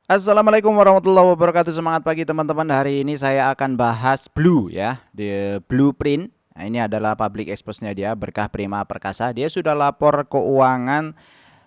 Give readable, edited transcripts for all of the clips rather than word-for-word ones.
Assalamualaikum warahmatullahi wabarakatuh. Semangat pagi teman-teman. Hari ini saya akan bahas Blue ya, di Blueprint. Nah, ini adalah public expose-nya dia, Berkah Prima Perkasa. Dia sudah lapor keuangan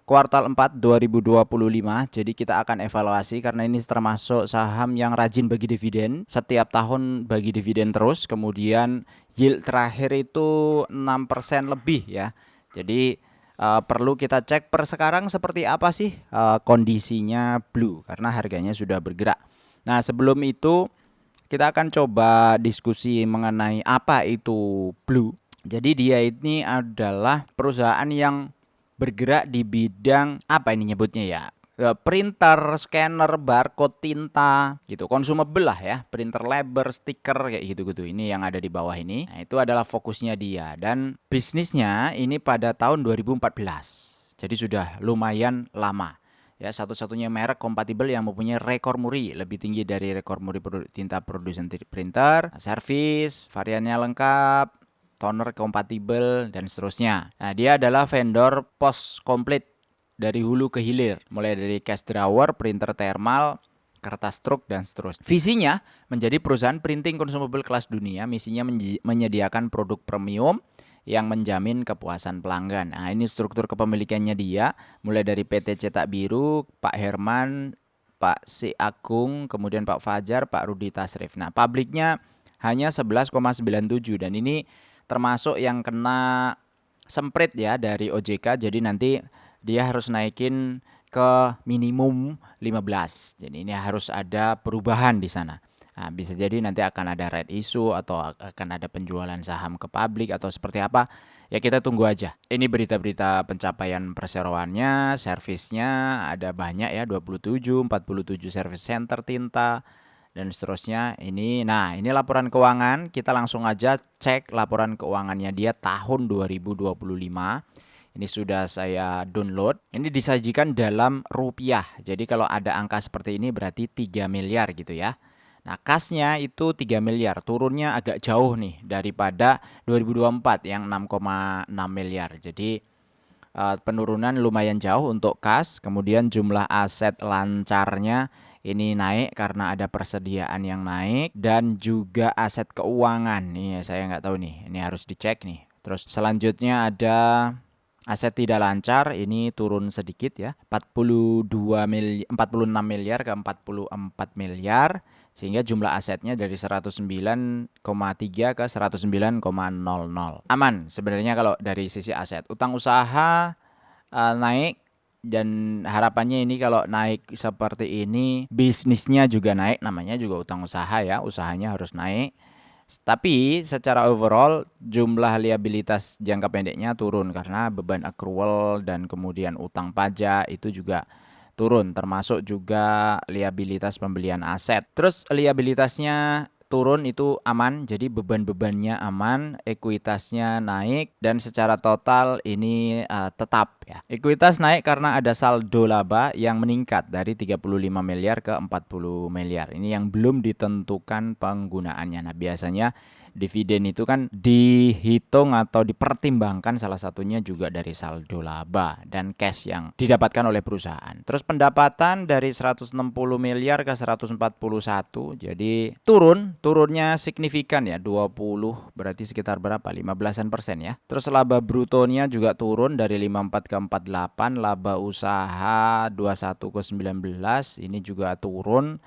kuartal 4 2025. Jadi kita akan evaluasi karena ini termasuk saham yang rajin bagi dividen. Setiap tahun bagi dividen terus. Kemudian yield terakhir itu 6% lebih ya. Jadi perlu kita cek per sekarang seperti apa sih kondisinya Blue karena harganya sudah bergerak. Nah, sebelum itu kita akan coba diskusi mengenai apa itu Blue. Jadi dia ini adalah perusahaan yang bergerak di bidang apa ini nyebutnya ya? Printer, scanner, barcode, tinta gitu, consumable lah ya, printer label, stiker kayak gitu-gitu. Ini yang ada di bawah ini. Nah, itu adalah fokusnya dia dan bisnisnya ini pada tahun 2014. Jadi sudah lumayan lama. Ya, satu-satunya merek kompatibel yang mempunyai rekor muri lebih tinggi dari rekor muri tinta produsen printer, servis, variannya lengkap, toner kompatibel dan seterusnya. Nah, dia adalah vendor pos komplit dari hulu ke hilir, mulai dari cash drawer, printer thermal, kertas truk dan seterusnya. Visinya menjadi perusahaan printing consumable kelas dunia. Misinya menyediakan produk premium yang menjamin kepuasan pelanggan. Nah, ini struktur kepemilikannya dia, mulai dari PT Cetak Biru, Pak Herman, Pak Si Agung, kemudian Pak Fajar, Pak Rudi Tasrif. Nah, publiknya hanya 11,97 dan ini termasuk yang kena semprit ya dari OJK. Jadi nanti dia harus naikin ke minimum 15. Jadi ini harus ada perubahan di sana. Nah, bisa jadi nanti akan ada red issue atau akan ada penjualan saham ke publik atau seperti apa. Ya kita tunggu aja. Ini berita-berita pencapaian perseroannya, servisnya ada banyak ya, 27, 47 service center tinta dan seterusnya. Ini laporan keuangan. Kita langsung aja cek laporan keuangannya dia tahun 2025. Ini sudah saya download. Ini disajikan dalam rupiah. Jadi kalau ada angka seperti ini berarti 3 miliar gitu ya. Nah, kasnya itu 3 miliar. Turunnya agak jauh nih daripada 2024 yang 6,6 miliar. Jadi penurunan lumayan jauh untuk kas. Kemudian jumlah aset lancarnya ini naik karena ada persediaan yang naik. Dan juga aset keuangan. Nih saya nggak tahu nih. Ini harus dicek nih. Terus selanjutnya ada aset tidak lancar, ini turun sedikit ya, 46 miliar ke 44 miliar, sehingga jumlah asetnya dari 109,3 ke 109,00. Aman sebenarnya kalau dari sisi aset. Utang usaha naik dan harapannya ini kalau naik seperti ini bisnisnya juga naik, namanya juga utang usaha ya, usahanya harus naik. Tapi secara overall jumlah liabilitas jangka pendeknya turun karena beban accrual dan kemudian utang pajak itu juga turun, termasuk juga liabilitas pembelian aset. Terus liabilitasnya turun itu aman, jadi beban-bebannya aman, ekuitasnya naik dan secara total ini tetap ya. Ekuitas naik karena ada saldo laba yang meningkat dari 35 miliar ke 40 miliar. Ini yang belum ditentukan penggunaannya. Nah, biasanya dividen itu kan dihitung atau dipertimbangkan salah satunya juga dari saldo laba dan cash yang didapatkan oleh perusahaan. Terus pendapatan dari 160 miliar ke 141, jadi turunnya signifikan ya, 20 berarti sekitar berapa? 15% ya. Terus laba brutonya juga turun dari 54 ke 48, laba usaha 21 ke 19 ini juga turun.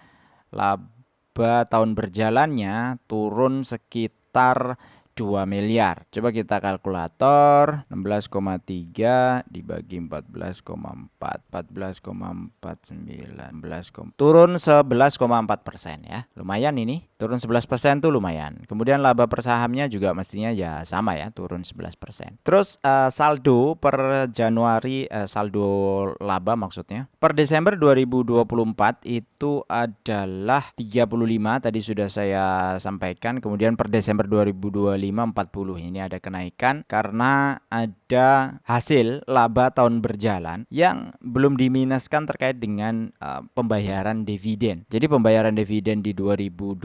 Laba tahun berjalannya turun sekitar 2 miliar. Coba kita kalkulator, 16,3 dibagi 14,4, 14,49, turun 11,4% ya. Lumayan ini, turun 11% tuh lumayan. Kemudian laba per sahamnya juga mestinya ya sama ya, turun 11%. Terus saldo per Januari, saldo laba maksudnya, per Desember 2024 itu adalah 35, tadi sudah saya sampaikan. Kemudian per Desember 2025 40. Ini ada kenaikan karena ada ada hasil laba tahun berjalan yang belum diminuskan terkait dengan pembayaran dividen. Jadi pembayaran dividen di 2025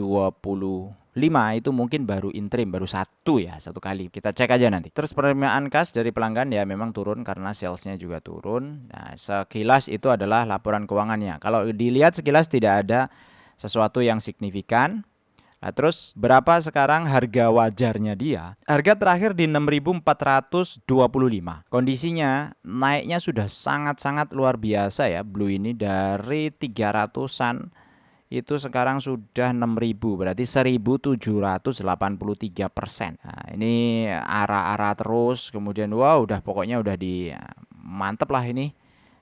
itu mungkin baru interim, baru satu kali. Kita cek aja nanti. Terus penerimaan kas dari pelanggan ya memang turun karena salesnya juga turun. Nah, sekilas itu adalah laporan keuangannya. Kalau dilihat sekilas tidak ada sesuatu yang signifikan. Nah, terus berapa sekarang harga wajarnya dia? Harga terakhir di 6.425. Kondisinya naiknya sudah sangat-sangat luar biasa ya. Blue ini dari 300-an itu sekarang sudah 6.000, berarti 1.783%. Nah, ini arah-arah terus, kemudian wow udah pokoknya udah di mantep lah ini.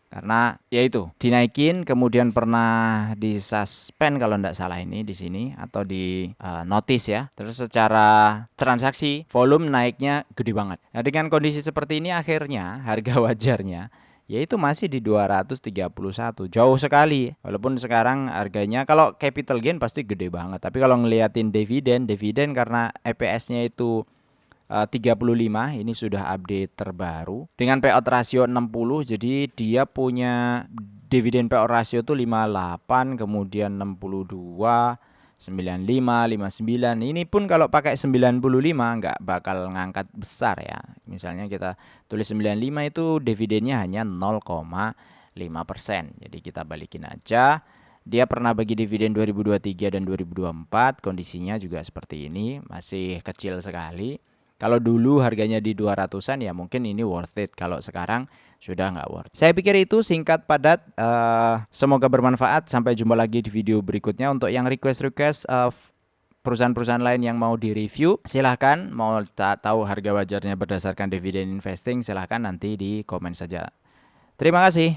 Karena yaitu dinaikin, kemudian pernah disuspend kalau tidak salah ini di sini atau di notice ya. Terus secara transaksi volume naiknya gede banget. Nah, dengan kondisi seperti ini akhirnya harga wajarnya yaitu masih di 231, jauh sekali. Walaupun sekarang harganya kalau capital gain pasti gede banget, tapi kalau ngeliatin dividen karena EPS-nya itu 35, ini sudah update terbaru dengan payout ratio 60, jadi dia punya dividen payout ratio itu 58, kemudian 62, 95, 59. Ini pun kalau pakai 95 nggak bakal ngangkat besar ya. Misalnya kita tulis 95 itu dividennya hanya 0,5%. Jadi kita balikin aja. Dia pernah bagi dividen 2023 dan 2024, kondisinya juga seperti ini, masih kecil sekali. Kalau dulu harganya di 200-an ya mungkin ini worth it. Kalau sekarang sudah nggak worth it. Saya pikir itu singkat padat. Semoga bermanfaat. Sampai jumpa lagi di video berikutnya. Untuk yang request perusahaan-perusahaan lain yang mau di-review, silahkan. Mau tahu harga wajarnya berdasarkan dividen investing, silahkan nanti di komen saja. Terima kasih.